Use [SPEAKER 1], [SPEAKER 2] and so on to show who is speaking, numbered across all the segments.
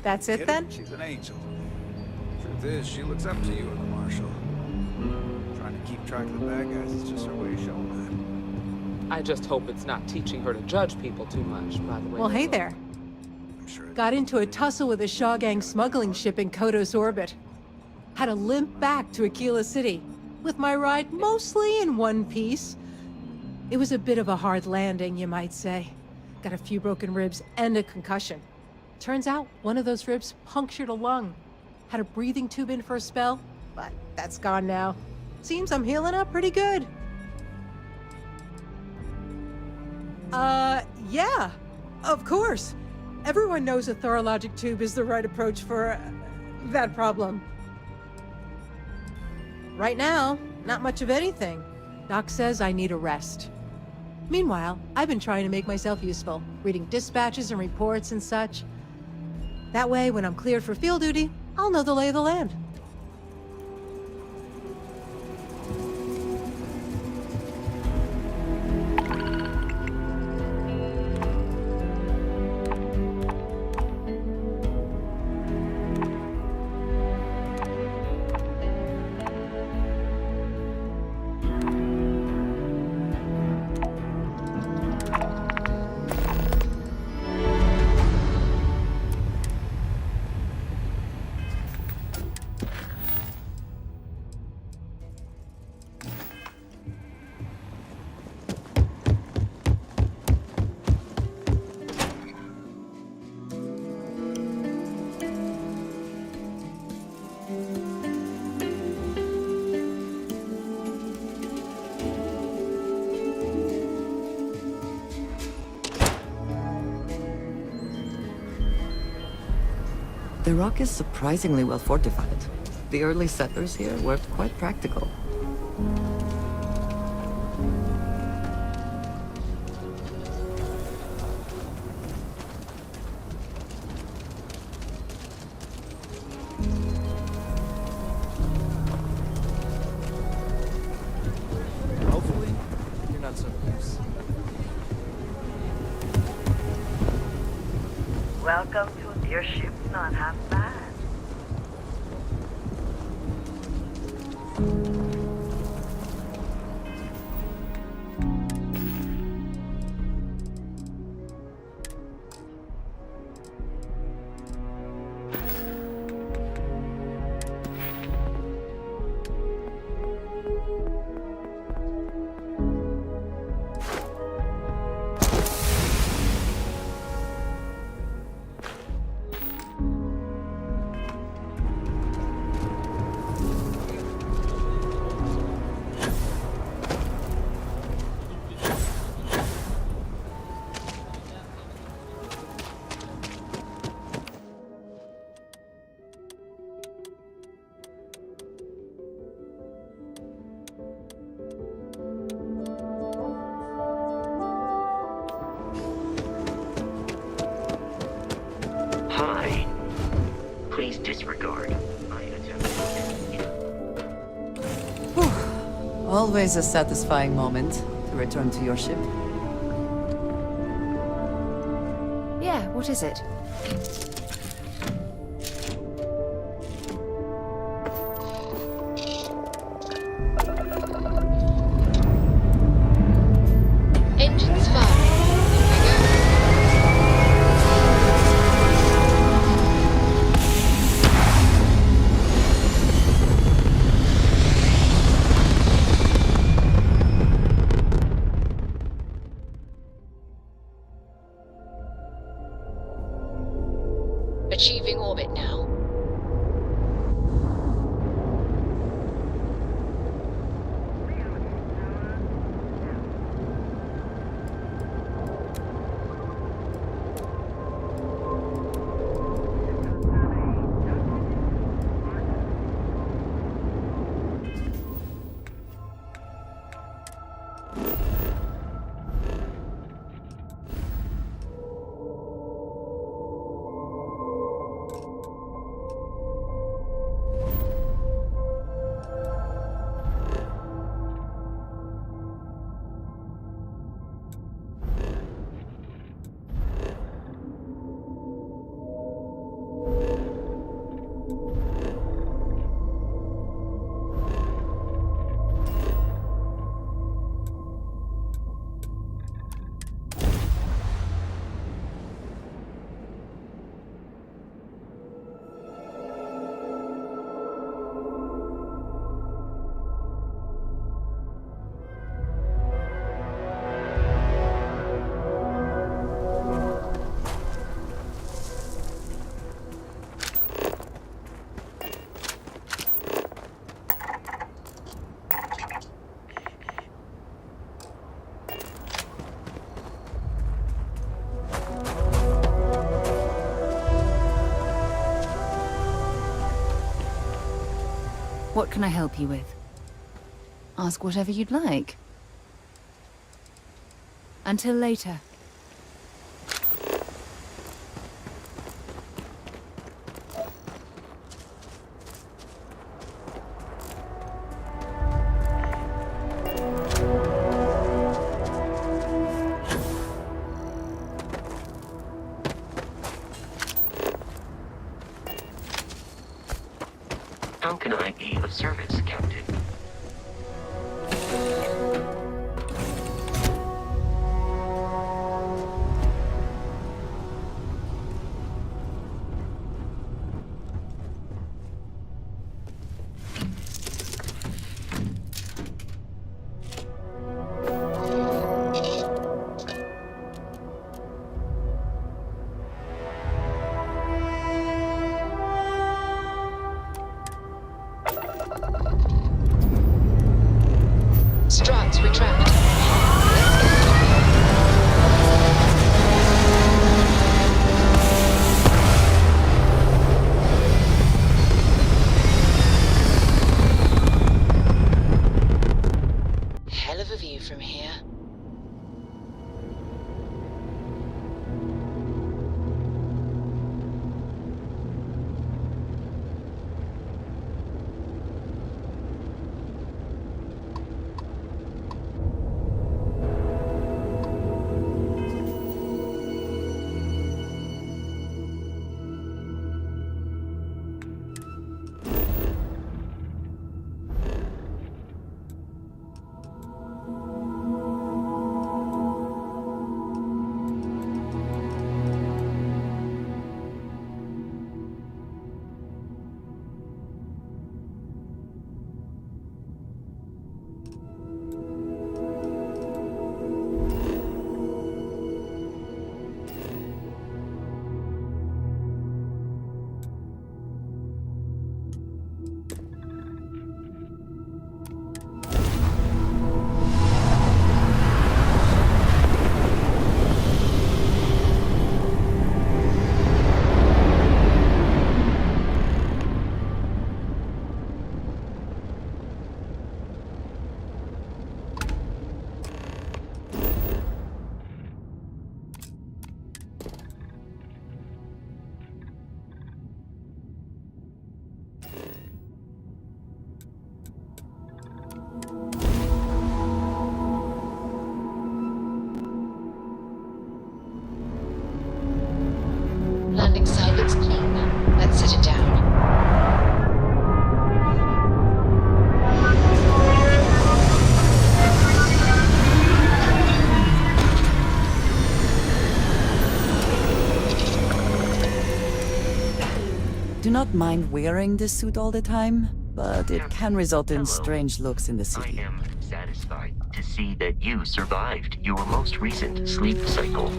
[SPEAKER 1] That's it then?
[SPEAKER 2] She's an angel. Truth is, she looks up to you and the Marshal. Trying to keep track of the bad guys is just her way of showing
[SPEAKER 3] I just hope it's not teaching her to judge people too much, by the way.
[SPEAKER 1] Well, hey there.
[SPEAKER 2] that. I'm sure it
[SPEAKER 1] Got into a tussle with a Shaw Gang smuggling ship in Kodos orbit. Had to limp back to Aquila City, with my ride mostly in one piece. It was a bit of a hard landing, you might say. Got a few broken ribs and a concussion. Turns out one of those ribs punctured a lung. Had a breathing tube in for a spell, but that's gone now. Seems I'm healing up pretty good. Yeah, of course. Everyone knows a thorologic tube is the right approach for that problem. Right now, not much of anything. Doc says I need a rest. Meanwhile, I've been trying to make myself useful, reading dispatches and reports and such. That way, when I'm cleared for field duty, I'll know the lay of the land.
[SPEAKER 4] The rock is surprisingly well fortified. The early settlers here were quite practical.
[SPEAKER 3] Hopefully, you're not so close.
[SPEAKER 5] Welcome to your ship's not half bad.
[SPEAKER 6] Hi. Please disregard my attempt.
[SPEAKER 4] Always a satisfying moment to return to your ship.
[SPEAKER 1] Yeah, what is it?
[SPEAKER 7] Engines fire. Achieving orbit now.
[SPEAKER 8] What can I help you with? Ask whatever you'd like. Until later.
[SPEAKER 6] How can I be of service, Captain?
[SPEAKER 7] Struts retract. Hell of a view from here. Landing site looks clean. Let's set it down.
[SPEAKER 4] Do not mind wearing this suit all the time, but it can result in strange looks in the city.
[SPEAKER 6] I am satisfied to see that you survived your most recent sleep cycle.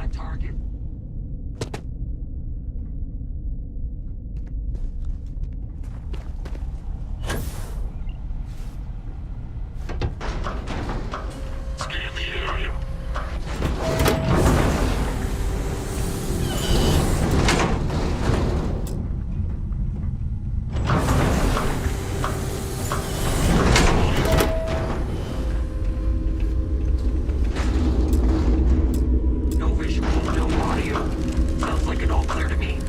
[SPEAKER 6] on target. Scan the area. No visual, no audio. Sounds like it all clear to me.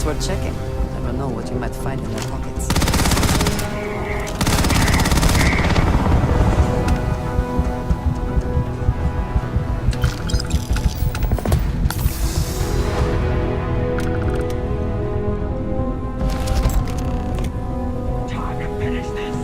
[SPEAKER 4] Worth checking. Never know what you might find in their pockets.
[SPEAKER 6] Time to finish this.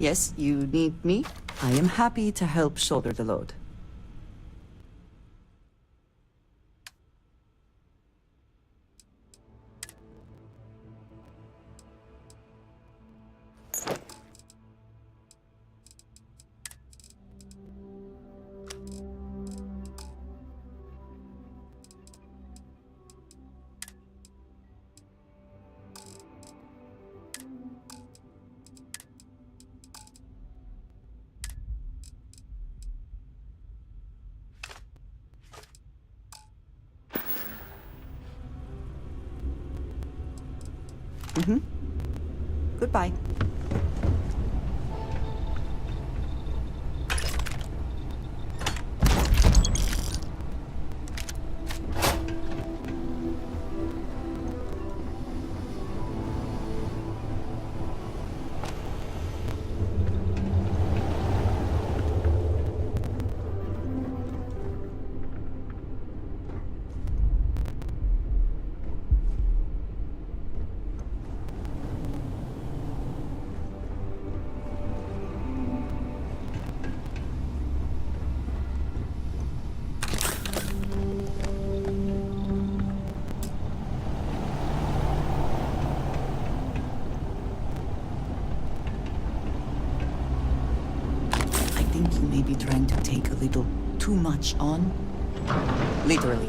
[SPEAKER 4] Yes, you need me? I am happy to help shoulder the load. Goodbye. You may be trying to take a little too much on. Literally.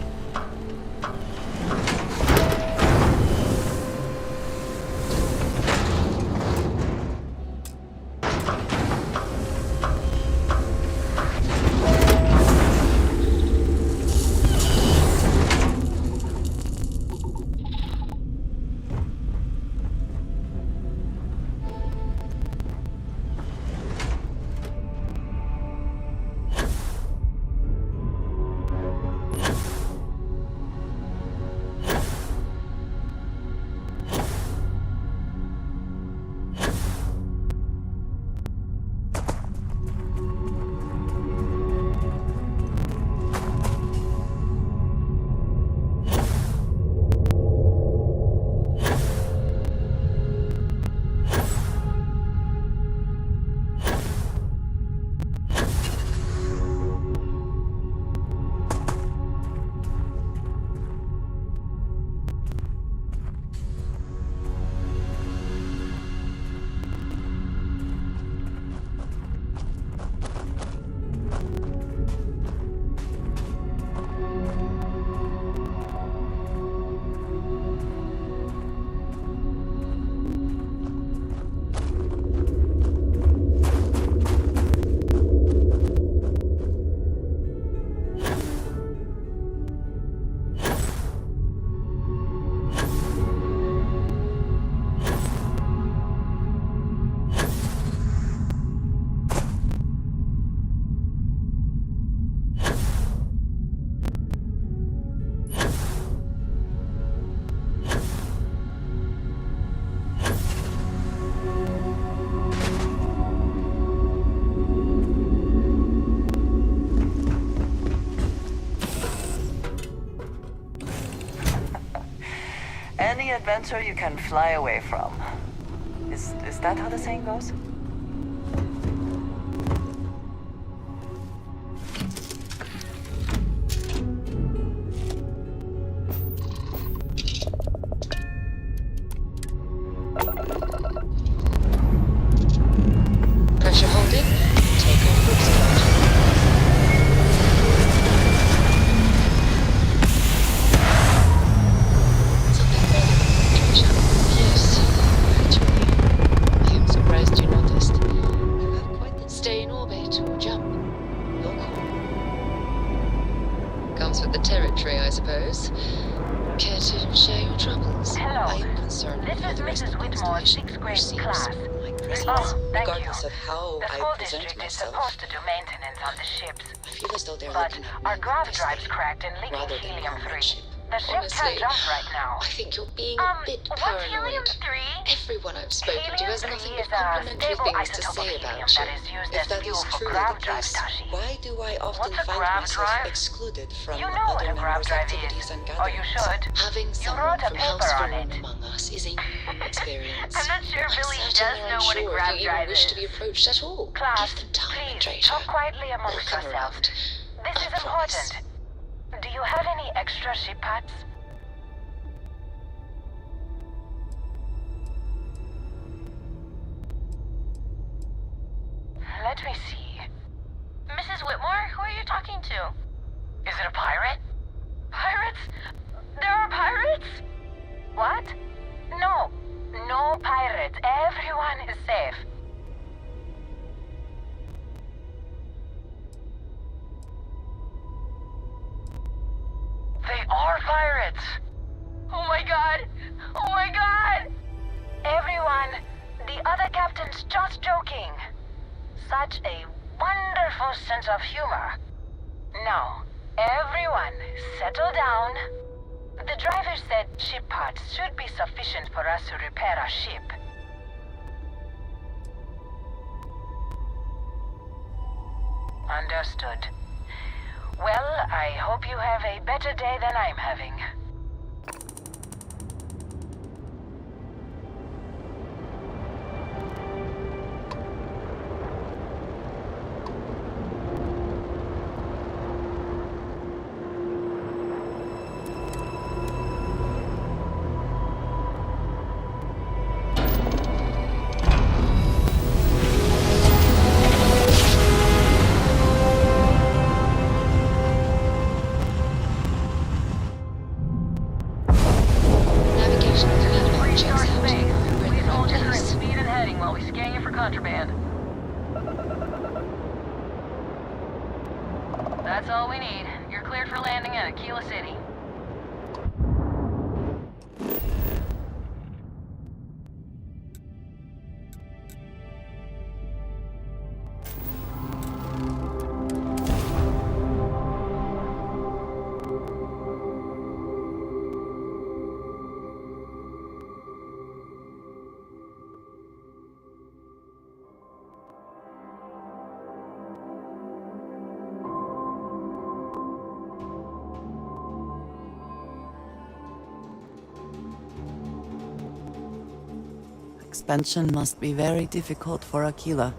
[SPEAKER 5] Any adventure you can fly away from. Is that how the saying goes?
[SPEAKER 7] Pressure holding. Take off cruise control. Something wrong, Trisha? Yes, actually. I am surprised you noticed. You have quite the stay in orbit or jump. Your call. Comes with the territory, I suppose. Care to share your troubles?
[SPEAKER 5] Hello.
[SPEAKER 7] I am concerned
[SPEAKER 5] This
[SPEAKER 7] for
[SPEAKER 5] is
[SPEAKER 7] the rest
[SPEAKER 5] Mrs.
[SPEAKER 7] of the
[SPEAKER 5] Whitmore's
[SPEAKER 7] installation.
[SPEAKER 5] 6th grade
[SPEAKER 7] Receives
[SPEAKER 5] class.
[SPEAKER 7] my presence,
[SPEAKER 5] Oh, thank
[SPEAKER 7] regardless
[SPEAKER 5] you.
[SPEAKER 7] of how
[SPEAKER 5] The
[SPEAKER 7] I
[SPEAKER 5] school
[SPEAKER 7] present
[SPEAKER 5] district is
[SPEAKER 7] myself.
[SPEAKER 5] supposed to do maintenance on the ships,
[SPEAKER 7] I feel as though they're
[SPEAKER 5] but
[SPEAKER 7] looking at
[SPEAKER 5] our
[SPEAKER 7] me
[SPEAKER 5] grav
[SPEAKER 7] as
[SPEAKER 5] drive's
[SPEAKER 7] they-
[SPEAKER 5] cracked and leaking
[SPEAKER 7] rather than
[SPEAKER 5] helium-3.
[SPEAKER 7] comradeship.
[SPEAKER 5] The ship
[SPEAKER 7] Honestly,
[SPEAKER 5] can't jump right now.
[SPEAKER 7] I think you're being a bit
[SPEAKER 5] what's
[SPEAKER 7] paranoid.
[SPEAKER 5] helium-3?
[SPEAKER 7] Everyone I've spoken to has nothing but
[SPEAKER 5] Helium-3 is a
[SPEAKER 7] complimentary
[SPEAKER 5] stable
[SPEAKER 7] things to
[SPEAKER 5] isotope
[SPEAKER 7] say
[SPEAKER 5] of
[SPEAKER 7] about
[SPEAKER 5] helium
[SPEAKER 7] you.
[SPEAKER 5] that is used
[SPEAKER 7] If
[SPEAKER 5] as
[SPEAKER 7] that
[SPEAKER 5] fuel
[SPEAKER 7] is
[SPEAKER 5] for
[SPEAKER 7] truly
[SPEAKER 5] grav
[SPEAKER 7] the
[SPEAKER 5] drive,
[SPEAKER 7] case,
[SPEAKER 5] Tashi.
[SPEAKER 7] why do I often
[SPEAKER 5] What's a
[SPEAKER 7] find
[SPEAKER 5] grav
[SPEAKER 7] myself
[SPEAKER 5] drive?
[SPEAKER 7] excluded from
[SPEAKER 5] You know what
[SPEAKER 7] other
[SPEAKER 5] a grav
[SPEAKER 7] members'
[SPEAKER 5] drive
[SPEAKER 7] activities
[SPEAKER 5] is,
[SPEAKER 7] and
[SPEAKER 5] or you
[SPEAKER 7] gatherings?
[SPEAKER 5] should.
[SPEAKER 7] Having
[SPEAKER 5] You
[SPEAKER 7] someone
[SPEAKER 5] wrote a
[SPEAKER 7] from
[SPEAKER 5] paper
[SPEAKER 7] house to
[SPEAKER 5] on
[SPEAKER 7] room
[SPEAKER 5] it.
[SPEAKER 7] among us is a new experience.
[SPEAKER 5] I'm not sure
[SPEAKER 7] I'm
[SPEAKER 5] Billy
[SPEAKER 7] certain
[SPEAKER 5] does
[SPEAKER 7] they're
[SPEAKER 5] know what a
[SPEAKER 7] unsure
[SPEAKER 5] grav
[SPEAKER 7] if you even
[SPEAKER 5] drive
[SPEAKER 7] wish
[SPEAKER 5] is.
[SPEAKER 7] to be approached at all.
[SPEAKER 5] Class,
[SPEAKER 7] Give them time and
[SPEAKER 5] please,
[SPEAKER 7] treasure.
[SPEAKER 5] talk quietly
[SPEAKER 7] They'll
[SPEAKER 5] amongst
[SPEAKER 7] come
[SPEAKER 5] yourselves.
[SPEAKER 7] around.
[SPEAKER 5] This
[SPEAKER 7] I
[SPEAKER 5] is
[SPEAKER 7] promise.
[SPEAKER 5] important. Do you have any extra ship parts? Let me see. Mrs. Whitmore, who are you talking to? Is it a pirate? Pirates? There are pirates? What? No. No pirates. Everyone is safe. They are pirates! Oh my god! Oh my god! Everyone, the other captain's just joking. Such a wonderful sense of humor. Now, everyone, settle down. The driver said ship parts should be sufficient for us to repair our ship. Understood. Well, I hope you have a better day than I'm having.
[SPEAKER 7] Navigation terminal
[SPEAKER 5] Freestar
[SPEAKER 7] checks out.
[SPEAKER 5] space.
[SPEAKER 7] We're in
[SPEAKER 5] Please
[SPEAKER 7] the
[SPEAKER 5] hold
[SPEAKER 7] right
[SPEAKER 5] different
[SPEAKER 7] place.
[SPEAKER 5] speed and heading while we scan you for contraband. That's all we need. You're cleared for landing at Aquila City.
[SPEAKER 4] Expansion must be very difficult for Aquila,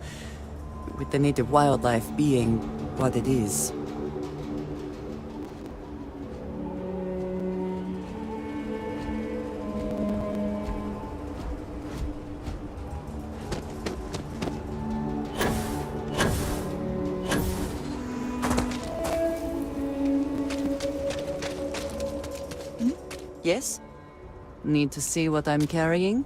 [SPEAKER 4] with the native wildlife being what it is. Yes? Need to see what I'm carrying?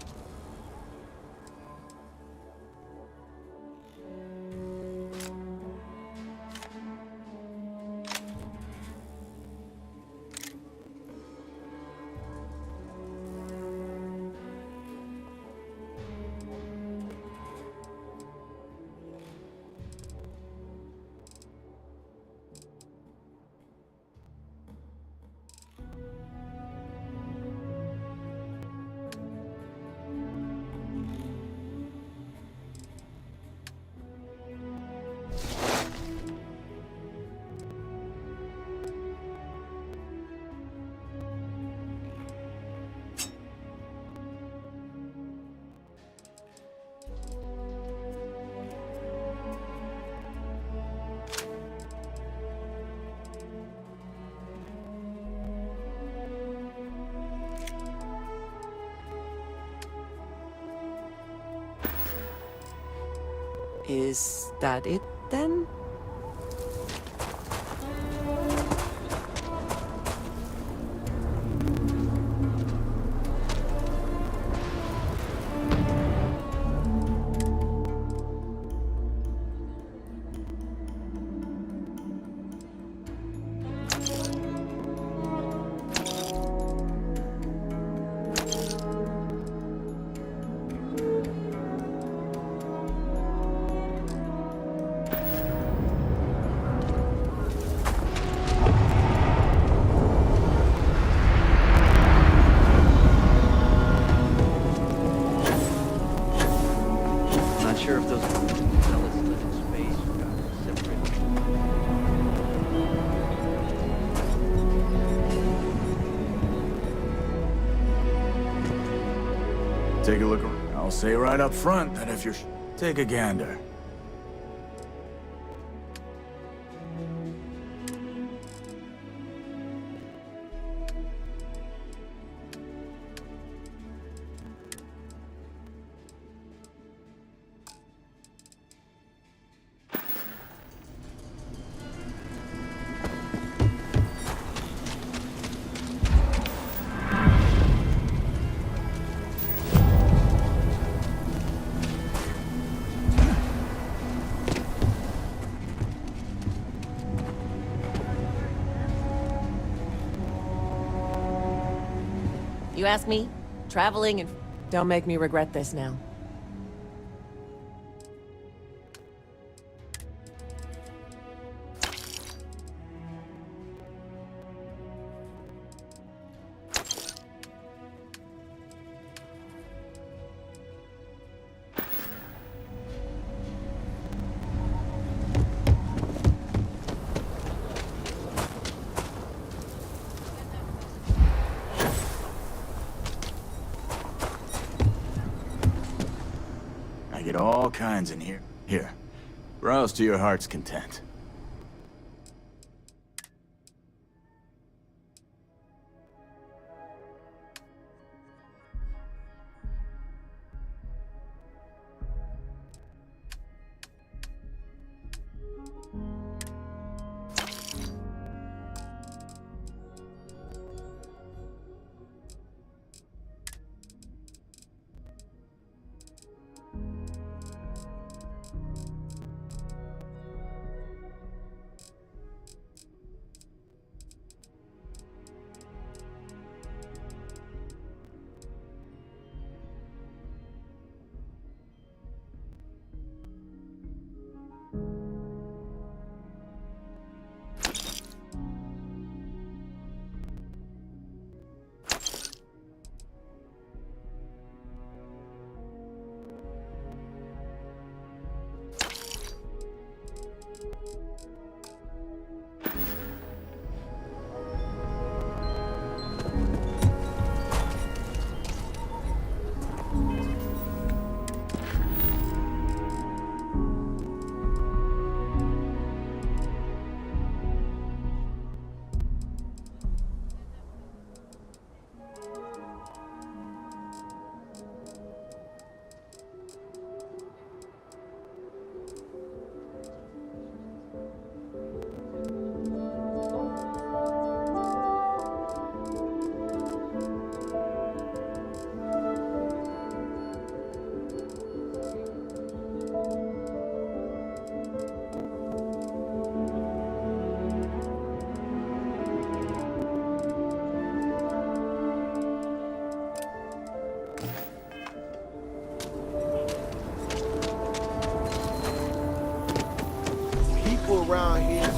[SPEAKER 4] Is that it then?
[SPEAKER 9] Not sure if those fellas live in space or got separated.
[SPEAKER 10] Take a look around. I'll say right up front that if you're... Take a gander.
[SPEAKER 11] You ask me? Traveling and
[SPEAKER 1] Don't make me regret this now.
[SPEAKER 10] I get all kinds in here. Here, browse to your heart's content.
[SPEAKER 11] People around here.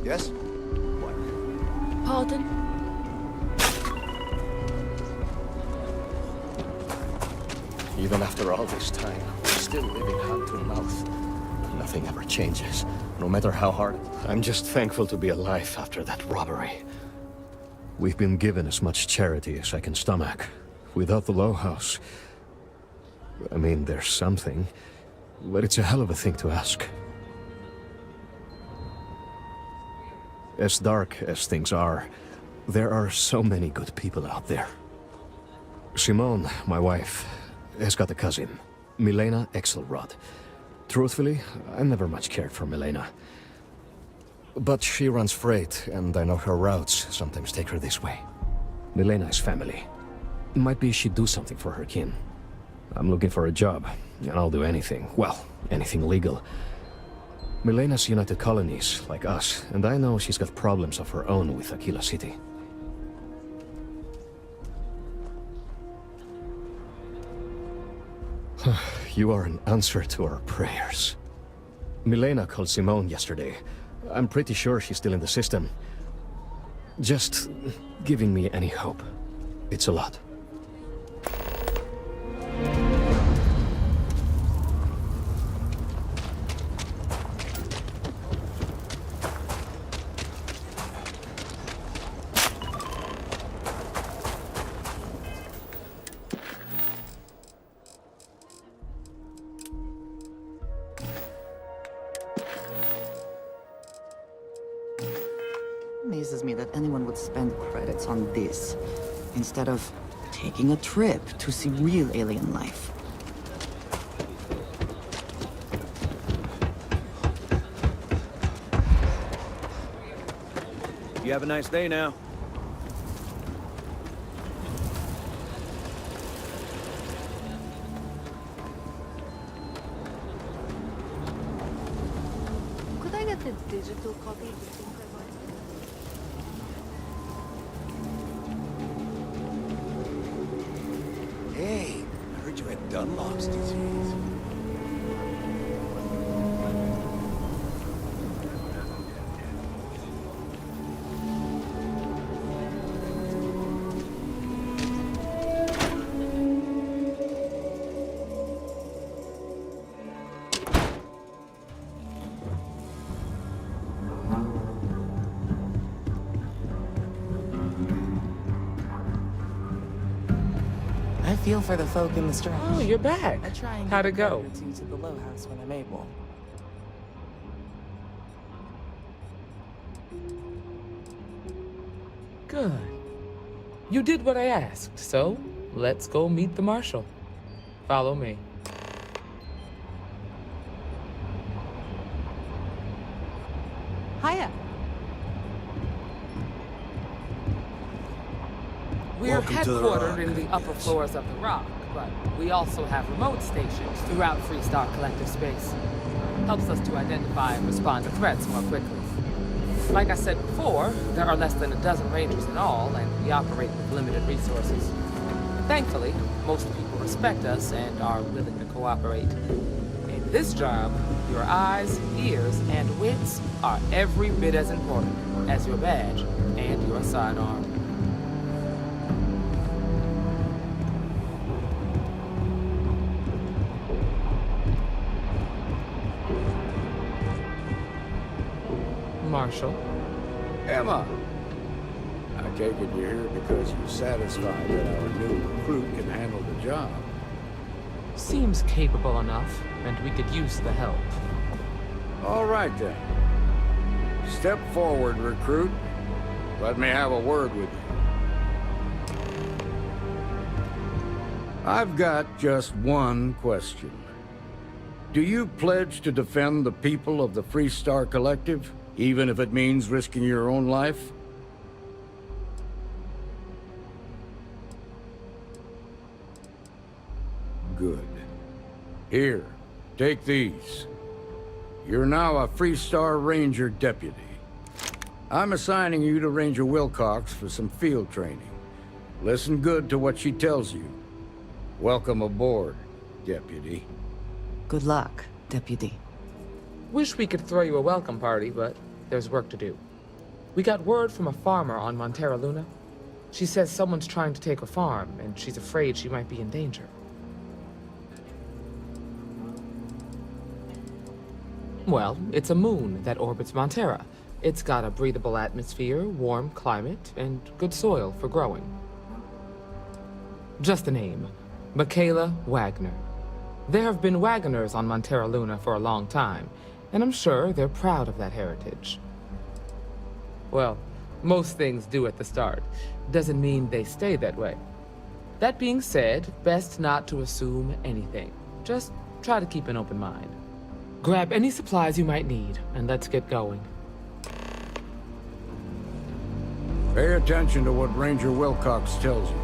[SPEAKER 11] Yes? What?
[SPEAKER 8] Pardon?
[SPEAKER 12] Even after all this time, we're still living hand to mouth. Nothing ever changes, no matter how hard. I'm just thankful to be alive after that robbery. We've been given as much charity as I can stomach. Without the Low House, I mean, there's something, but it's a hell of a thing to ask. As dark as things are, there are so many good people out there. Simone, my wife, has got a cousin, Milena Axelrod. Truthfully, I never much cared for Milena. But she runs freight, and I know her routes sometimes take her this way. Milena is family. Might be she'd do something for her kin. I'm looking for a job, and I'll do anything. Well, anything legal. Milena's United Colonies, like us, and I know she's got problems of her own with Aquila City. You are an answer to our prayers. Milena called Simone yesterday. I'm pretty sure she's still in the system. Just giving me any hope. It's a lot.
[SPEAKER 4] amazes me that anyone would spend credits on this instead of taking a trip to see real alien life.
[SPEAKER 11] You have a nice day now.
[SPEAKER 8] Could I get the digital copy?
[SPEAKER 2] Hey, I heard you had Dunlop's disease.
[SPEAKER 4] I feel for the folk in the stretch.
[SPEAKER 3] Oh, you're back.
[SPEAKER 4] I try and
[SPEAKER 3] How'd
[SPEAKER 4] get
[SPEAKER 3] it go?
[SPEAKER 4] routine to the low house when I'm able.
[SPEAKER 3] Good. You did what I asked, so let's go meet the marshal. Follow me.
[SPEAKER 1] Hiya.
[SPEAKER 3] We're
[SPEAKER 2] Welcome to the
[SPEAKER 3] headquartered
[SPEAKER 2] Rock,
[SPEAKER 3] in the
[SPEAKER 2] I
[SPEAKER 3] upper
[SPEAKER 2] guess.
[SPEAKER 3] floors of the Rock, but we also have remote stations throughout Freestar collective space. Helps us to identify and respond to threats more quickly. Like I said before, there are less than a dozen rangers in all, and we operate with limited resources. Thankfully, most people respect us and are willing to cooperate. In this job, your eyes, ears, and wits are every bit as important as your badge and your sidearm. Marshal.
[SPEAKER 13] Emma! I take it you're here because you're satisfied that our new recruit can handle the job.
[SPEAKER 3] Seems capable enough, and we could use the help.
[SPEAKER 13] All right, then. Step forward, recruit. Let me have a word with you. I've got just one question. Do you pledge to defend the people of the Freestar Collective, even if it means risking your own life? Good. Here, take these. You're now a Freestar Ranger Deputy. I'm assigning you to Ranger Wilcox for some field training. Listen good to what she tells you. Welcome aboard, Deputy.
[SPEAKER 4] Good luck, Deputy.
[SPEAKER 3] Wish we could throw you a welcome party, but there's work to do. We got word from a farmer on Montera Luna. She says someone's trying to take her farm, and she's afraid she might be in danger. Well, it's a moon that orbits Montera. It's got a breathable atmosphere, warm climate, and good soil for growing. Just a name. Michaela Wagner. There have been Wagoners on Montera Luna for a long time, and I'm sure they're proud of that heritage. Well, most things do at the start. Doesn't mean they stay that way. That being said, best not to assume anything. Just try to keep an open mind. Grab any supplies you might need, and let's get going.
[SPEAKER 13] Pay attention to what Ranger Wilcox tells you.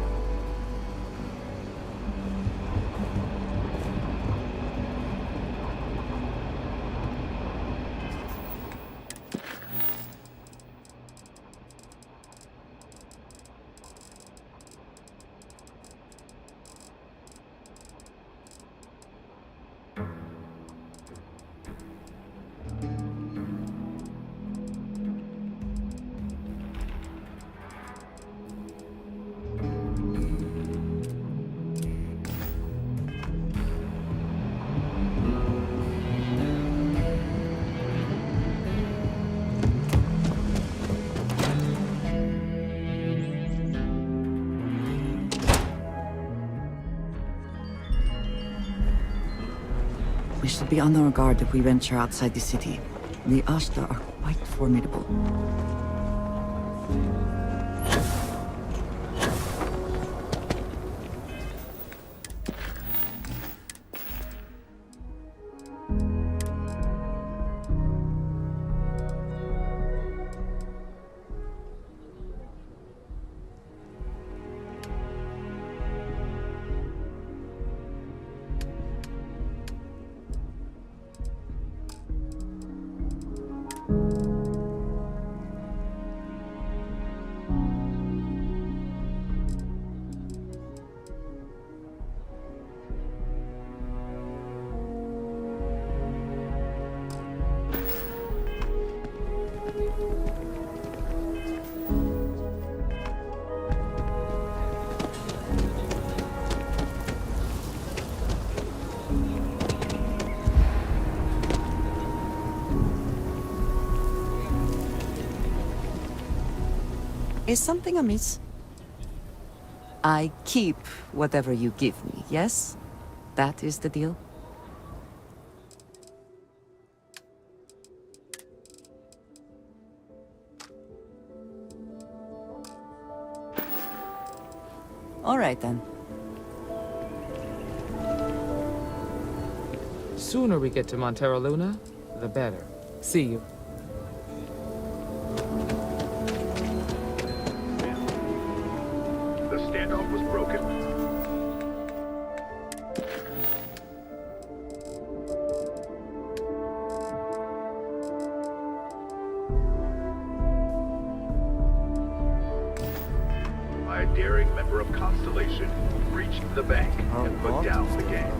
[SPEAKER 4] We should be on our guard if we venture outside the city. The Ashta are quite formidable. Is something amiss? I keep whatever you give me, yes? That is the deal? All right, then.
[SPEAKER 3] Sooner we get to Montero Luna, the better. See you.
[SPEAKER 11] The standoff was broken. A daring member of Constellation reached the bank and put down the gang.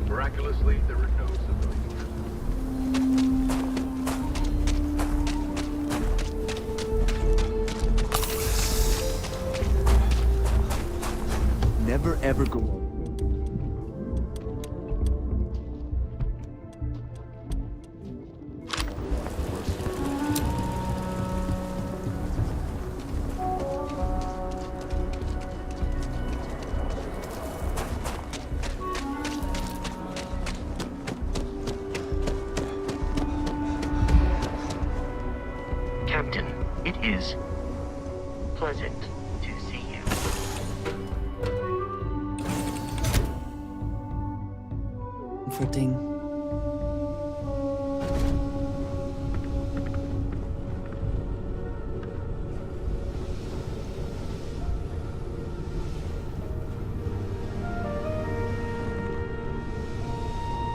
[SPEAKER 11] Miraculously, there were no civilians.
[SPEAKER 9] Never ever go on.
[SPEAKER 6] Captain, it is pleasant to see you.
[SPEAKER 4] Comforting.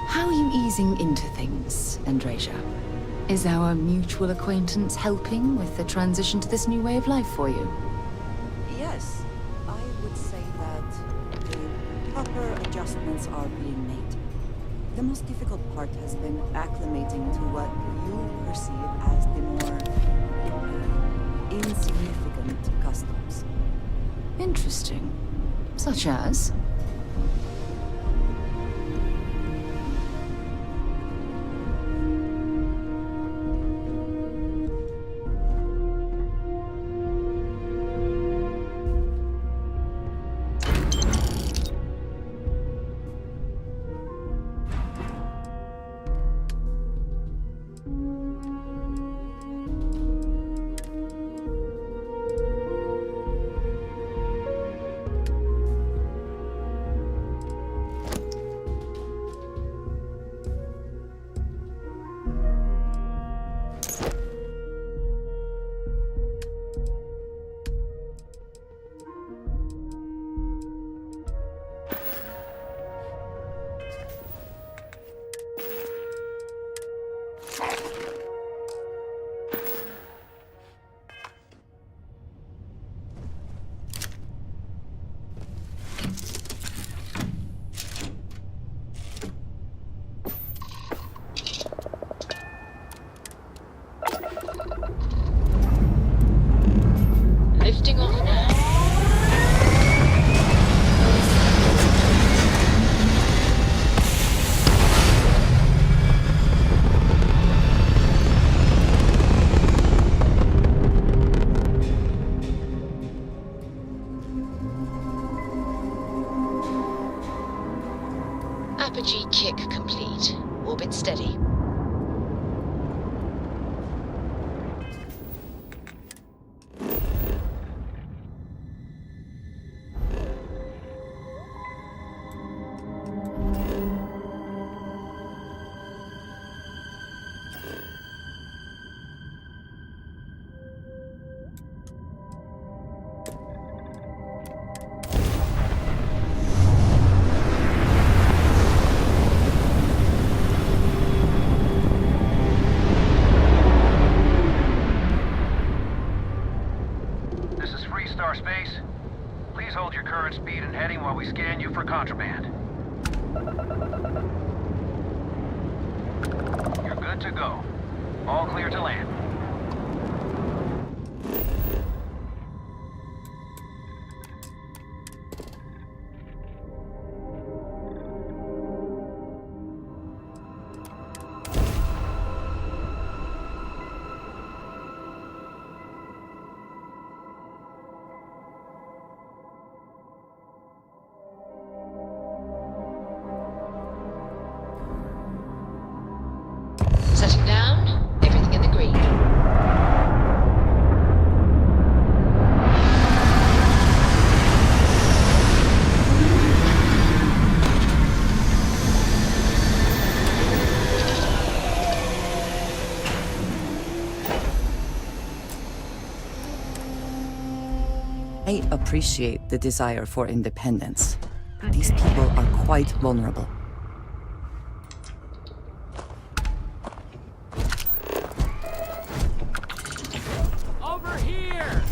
[SPEAKER 8] How are you easing into things, Andreja? Is our mutual acquaintance helping with the transition to this new way of life for you?
[SPEAKER 4] Yes, I would say that the proper adjustments are being made. The most difficult part has been acclimating to what you perceive as the more insignificant customs.
[SPEAKER 8] Interesting. Such as?
[SPEAKER 7] Lifting off now. Apogee kick complete. Orbit steady.
[SPEAKER 11] Please hold your current speed and heading while we scan you for contraband. You're good to go. All clear to land.
[SPEAKER 7] Setting down, everything in the green.
[SPEAKER 4] I appreciate the desire for independence. These people are quite vulnerable.
[SPEAKER 3] Over here!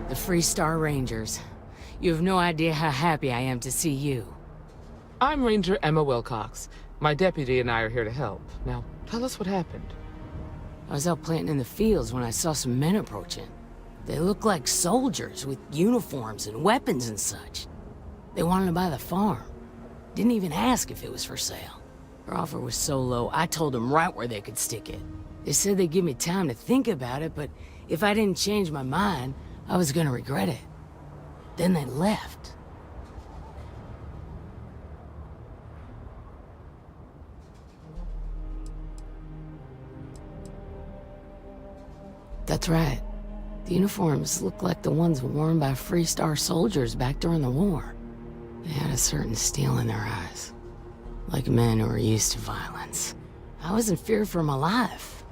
[SPEAKER 3] The Freestar Rangers. You have no idea how happy I am to see you.
[SPEAKER 14] I'm Ranger Emma Wilcox. My deputy and I are here to help. Now, tell us what happened.
[SPEAKER 3] I was out planting in the fields when I saw some men approaching. They looked like soldiers with uniforms and weapons and such. They wanted to buy the farm. Didn't even ask if it was for sale. Their offer was so low, I told them right where they could stick it. They said they'd give me time to think about it, but if I didn't change my mind, I was gonna regret it. Then they left. That's right. The uniforms looked like the ones worn by Freestar soldiers back during the war. They had a certain steel in their eyes. Like men who were used to violence. I was in fear for my life.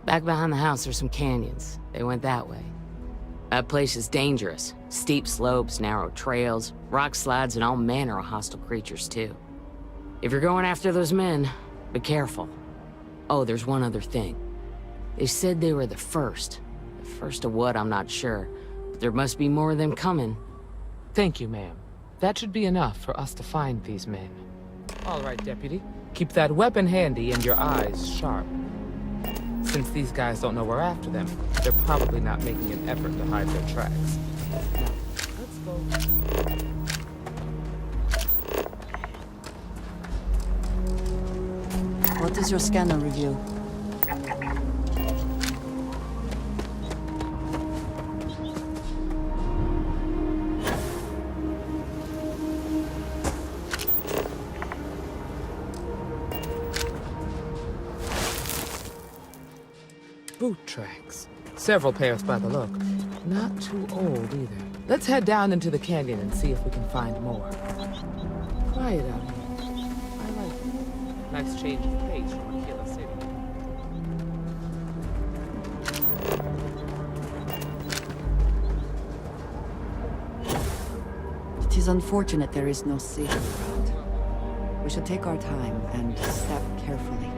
[SPEAKER 3] Back behind the house are some canyons. They went that way. That place is dangerous. Steep slopes, narrow trails, rock slides, and all manner of hostile creatures, too. If you're going after those men, be careful. Oh, there's one other thing. They said they were the first. The first of what, I'm not sure. But there must be more of them coming.
[SPEAKER 14] Thank you, ma'am. That should be enough for us to find these men. All right, Deputy. Keep that weapon handy and your eyes sharp. Since these guys don't know we're after them, they're probably not making an effort to hide their tracks. Now, let's go.
[SPEAKER 4] What does your scanner reveal?
[SPEAKER 14] Boot tracks. Several pairs by the look. Not too old either. Let's head down into the canyon and see if we can find more. Quiet out here. I like it. Nice change of pace from Aquila City.
[SPEAKER 4] It is unfortunate there is no safe route. We should take our time and step carefully.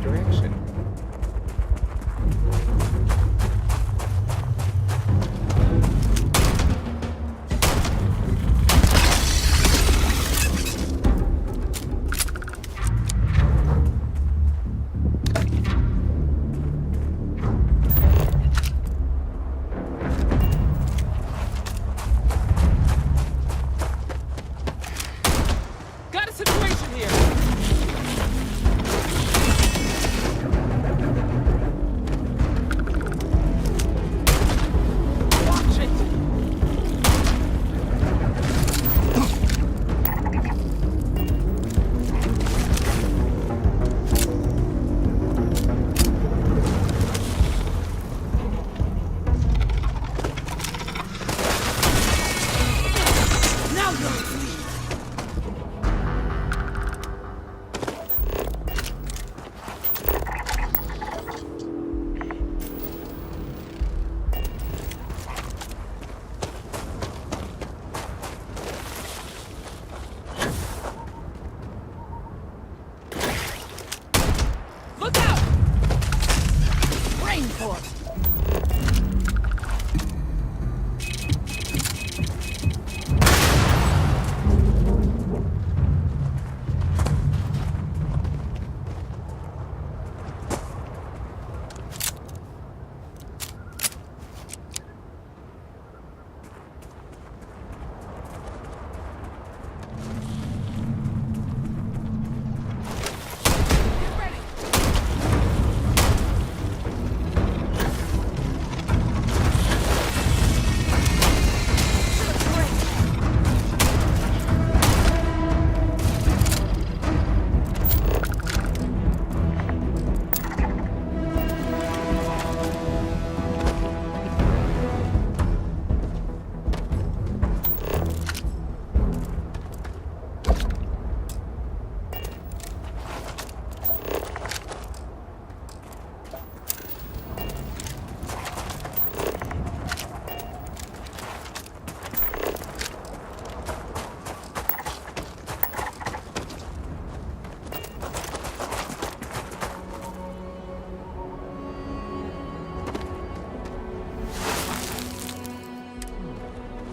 [SPEAKER 14] direction. Got a situation here! Watch it! Now you're free! Look out! Rainforest! Get ready!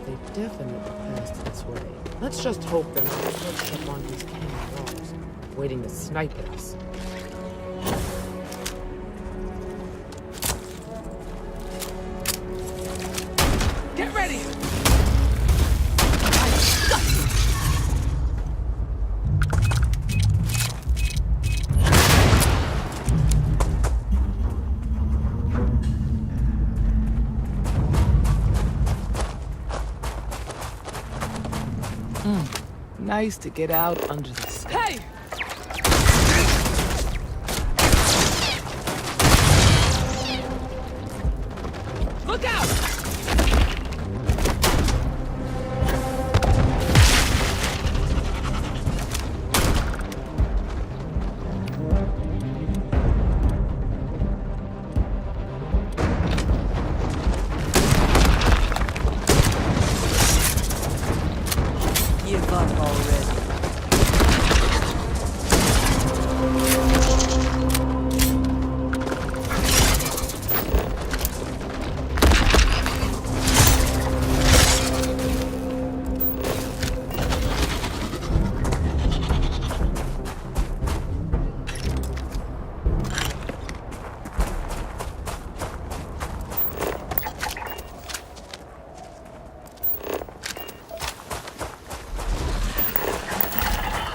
[SPEAKER 14] They definitely passed this way. Let's just hope they're not perched up on these canyon walls, waiting to snipe at us. Get ready! Nice to get out under the sky. Hey! Look out!
[SPEAKER 4] Give up already.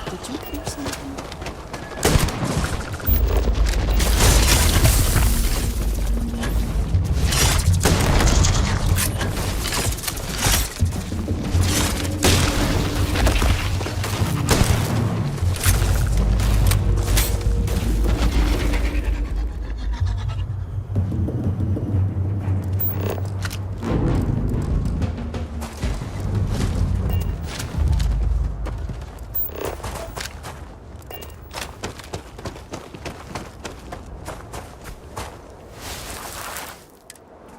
[SPEAKER 4] Did you hear something?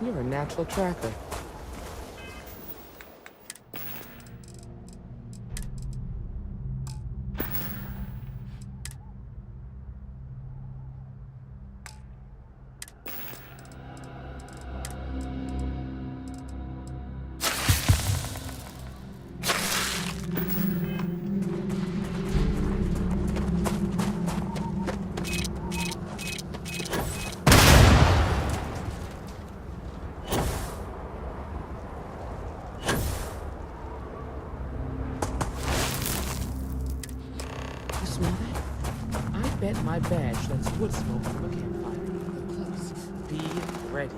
[SPEAKER 14] You're a natural tracker. My badge lets wood smoke from a campfire. Get close. Be ready.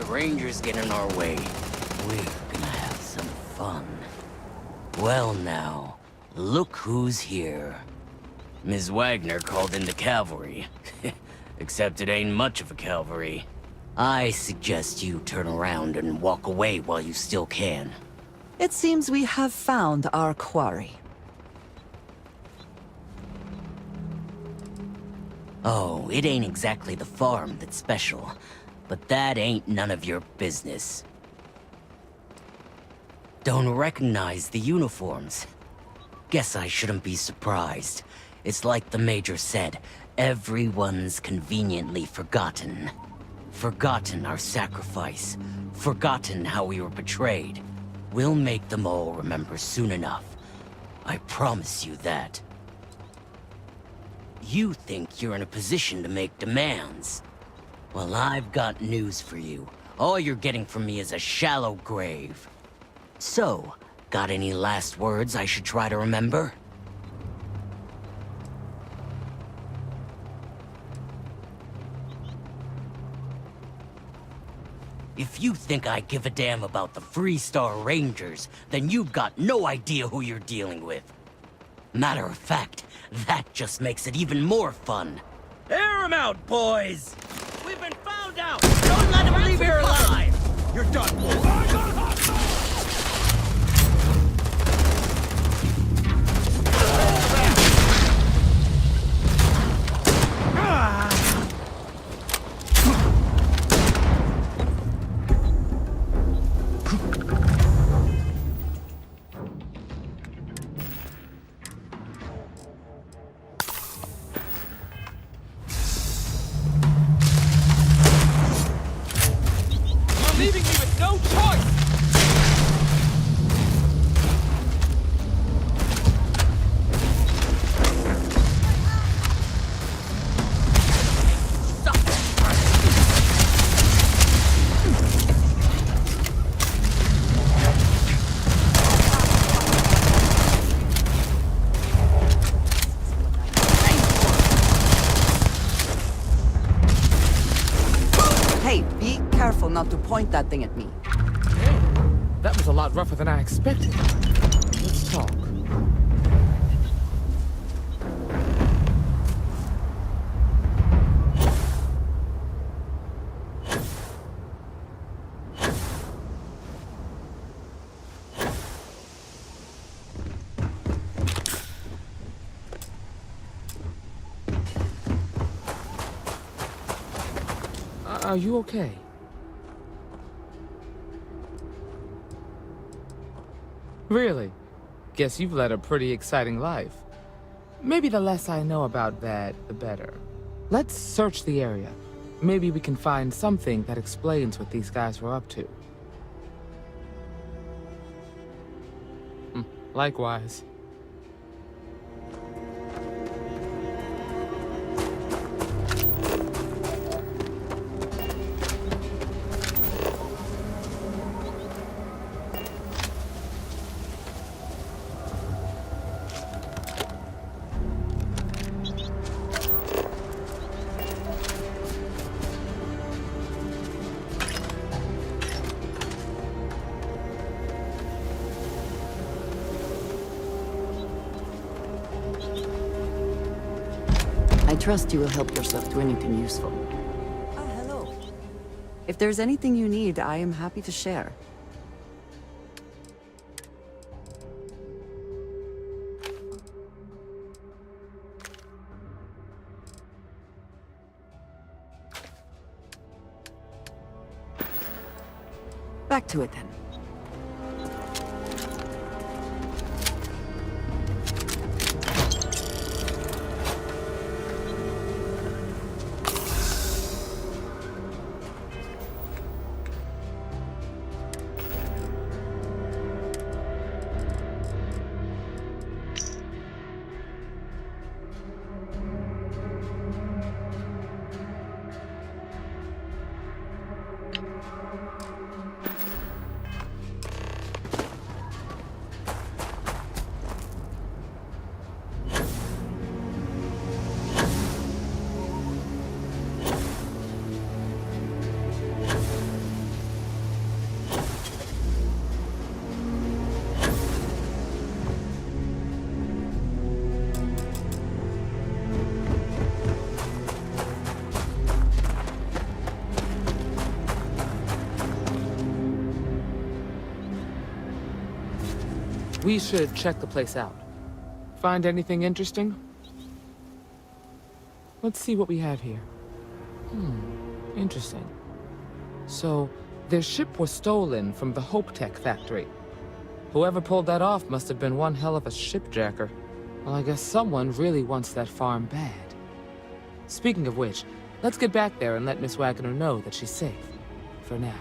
[SPEAKER 15] Rangers get in our way, we're gonna have some fun. Well now, look who's here. Ms. Wagner called in the cavalry. Except it ain't much of a cavalry. I suggest you turn around and walk away while you still can.
[SPEAKER 4] It seems we have found our quarry.
[SPEAKER 15] Oh, it ain't exactly the farm that's special. But that ain't none of your business. Don't recognize the uniforms. Guess I shouldn't be surprised. It's like the Major said, everyone's conveniently forgotten. Forgotten our sacrifice. Forgotten how we were betrayed. We'll make them all remember soon enough. I promise you that. You think you're in a position to make demands. Well, I've got news for you. All you're getting from me is a shallow grave. So, got any last words I should try to remember? If you think I give a damn about the Freestar Rangers, then you've got no idea who you're dealing with. Matter of fact, that just makes it even more fun. Air 'em out, boys! We've been found out! Don't let him leave here alive! You're done,
[SPEAKER 14] Leaving me with no choice!
[SPEAKER 4] Hey, be careful not to point that thing at me.
[SPEAKER 14] Hey, that was a lot rougher than I expected. Let's talk. Are you okay? Really? Guess you've led a pretty exciting life. Maybe the less I know about that, the better. Let's search the area. Maybe we can find something that explains what these guys were up to. Likewise.
[SPEAKER 4] I trust you will help yourself to anything useful. Ah, hello. If there's anything you need, I am happy to share. Back to it then.
[SPEAKER 14] We should check the place out. Find anything interesting? Let's see what we have here. Interesting. So, their ship was stolen from the Hope Tech factory. Whoever pulled that off must have been one hell of a shipjacker. Well, I guess someone really wants that farm bad. Speaking of which, let's get back there and let Miss Wagner know that she's safe. For now.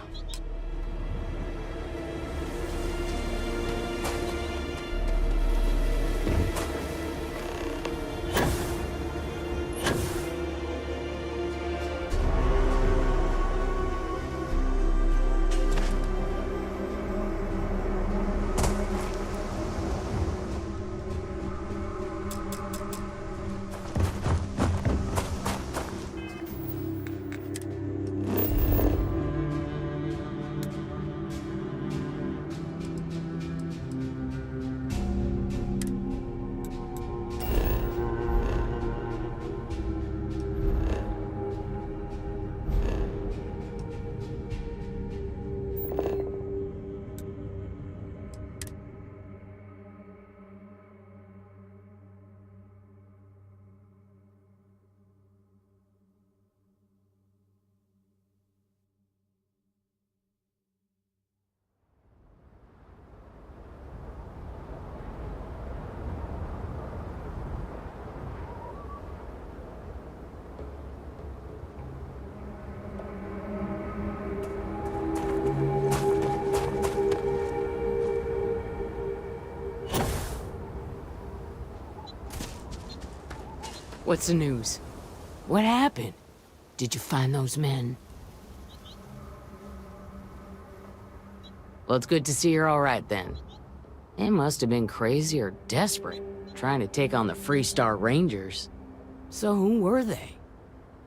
[SPEAKER 16] What's the news? What happened? Did you find those men? Well, it's good to see you're all right then. They must have been crazy or desperate, trying to take on the Freestar Rangers. So who were they?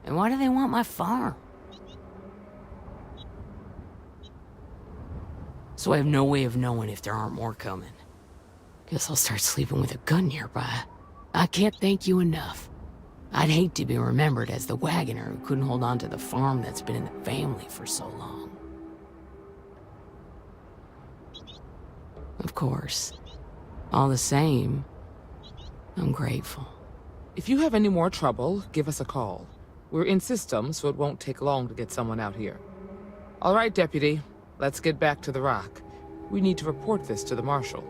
[SPEAKER 16] And why do they want my farm? So I have no way of knowing if there aren't more coming. Guess I'll start sleeping with a gun nearby. I can't thank you enough. I'd hate to be remembered as the wagoner who couldn't hold on to the farm that's been in the family for so long. Of course. All the same, I'm grateful.
[SPEAKER 14] If you have any more trouble, give us a call. We're in system, so it won't take long to get someone out here. All right, Deputy. Let's get back to the rock. We need to report this to the Marshal.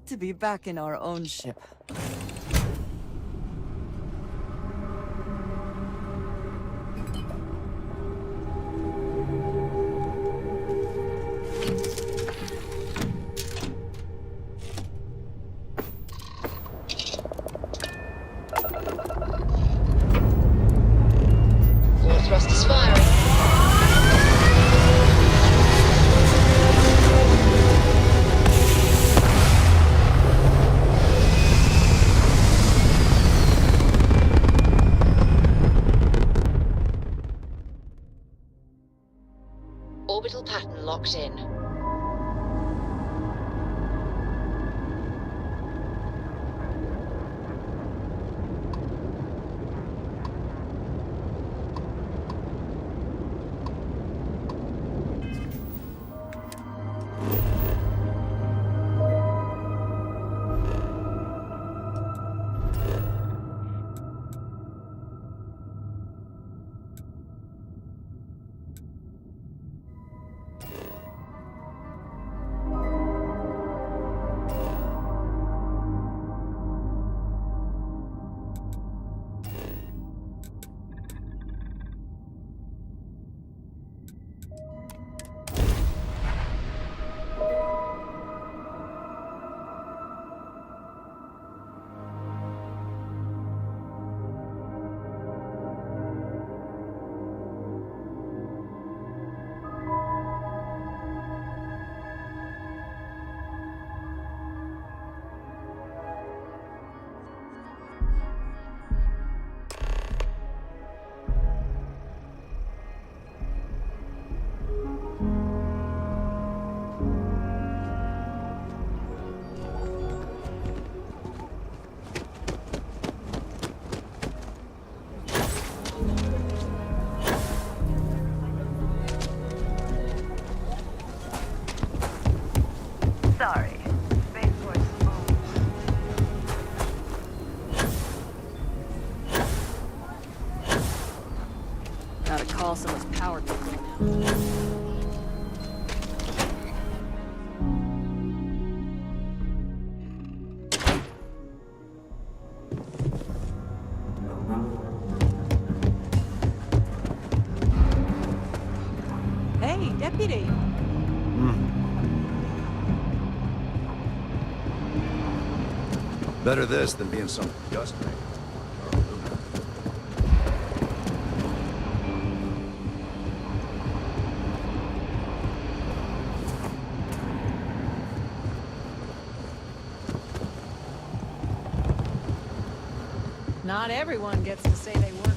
[SPEAKER 4] To be back in our own ship.
[SPEAKER 7] All thrusters firing. Orbital pattern locked in.
[SPEAKER 17] call someone's power people now.
[SPEAKER 1] Hey, Deputy.
[SPEAKER 2] Better this than being some dust man.
[SPEAKER 1] Not everyone gets to say they work.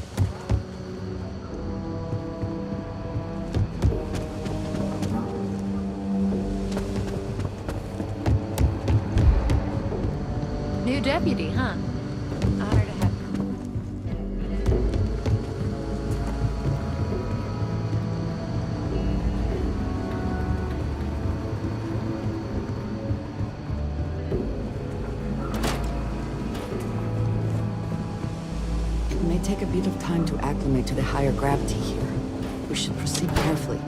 [SPEAKER 8] New deputy, huh? Honor to have
[SPEAKER 4] It may take a bit of time to acclimate to the higher gravity here. We should proceed carefully.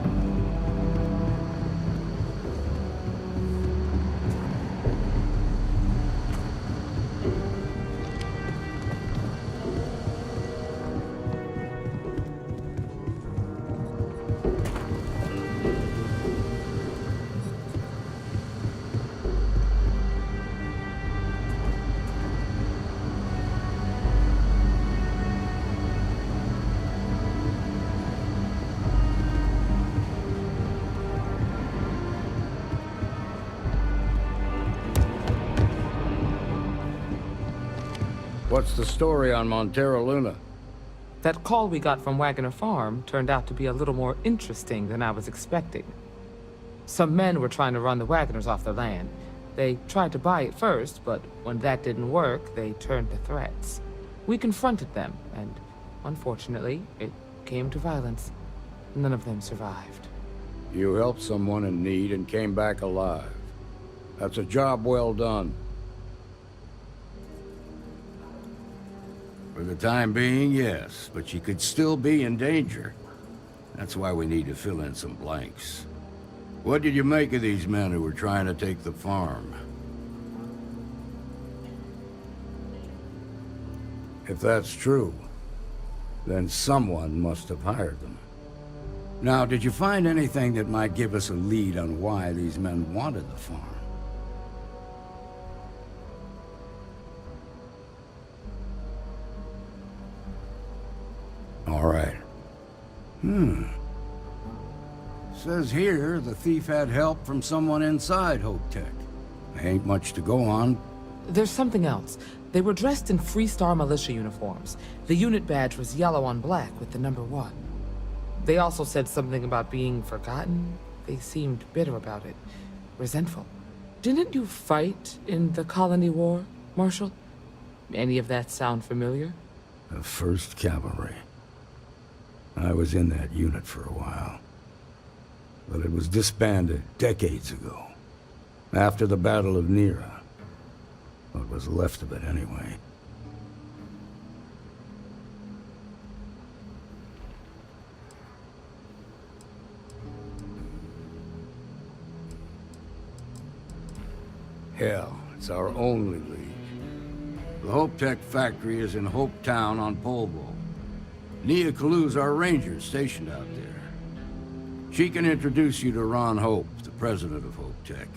[SPEAKER 13] What's the story on Montero Luna?
[SPEAKER 14] That call we got from Wagoner Farm turned out to be a little more interesting than I was expecting. Some men were trying to run the Wagoners off their land. They tried to buy it first, but when that didn't work, they turned to threats. We confronted them, and unfortunately, it came to violence. None of them survived.
[SPEAKER 13] You helped someone in need and came back alive. That's a job well done. For the time being, yes, but you could still be in danger. That's why we need to fill in some blanks. What did you make of these men who were trying to take the farm? If that's true, then someone must have hired them. Now, did you find anything that might give us a lead on why these men wanted the farm? All right. Says here the thief had help from someone inside Hope Tech. Ain't much to go on.
[SPEAKER 14] There's something else. They were dressed in Freestar militia uniforms. The unit badge was yellow on black with the number 1. They also said something about being forgotten. They seemed bitter about it, resentful. Didn't you fight in the Colony War, Marshal? Any of that sound familiar?
[SPEAKER 13] The 1st Cavalry. I was in that unit for a while. But it was disbanded decades ago. After the Battle of Nera. What was left of it, anyway. Hell, it's our only lead. The Hope Tech factory is in Hope Town on Polvo. Nia Kalu's our ranger stationed out there. She can introduce you to Ron Hope, the president of Hope Tech.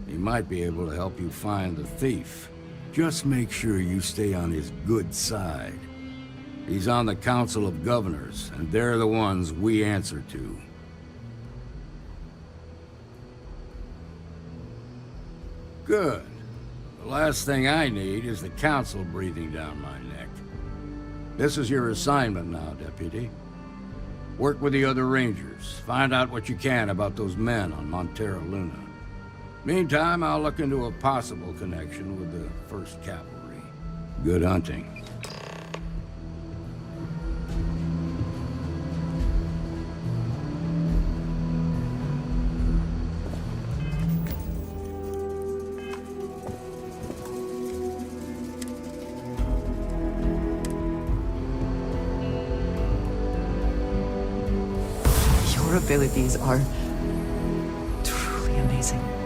[SPEAKER 13] He might be able to help you find the thief. Just make sure you stay on his good side. He's on the Council of Governors, and they're the ones we answer to. Good. The last thing I need is the Council breathing down my neck. This is your assignment now, Deputy. Work with the other Rangers. Find out what you can about those men on Montero Luna. Meantime, I'll look into a possible connection with the 1st Cavalry. Good hunting.
[SPEAKER 18] Your abilities are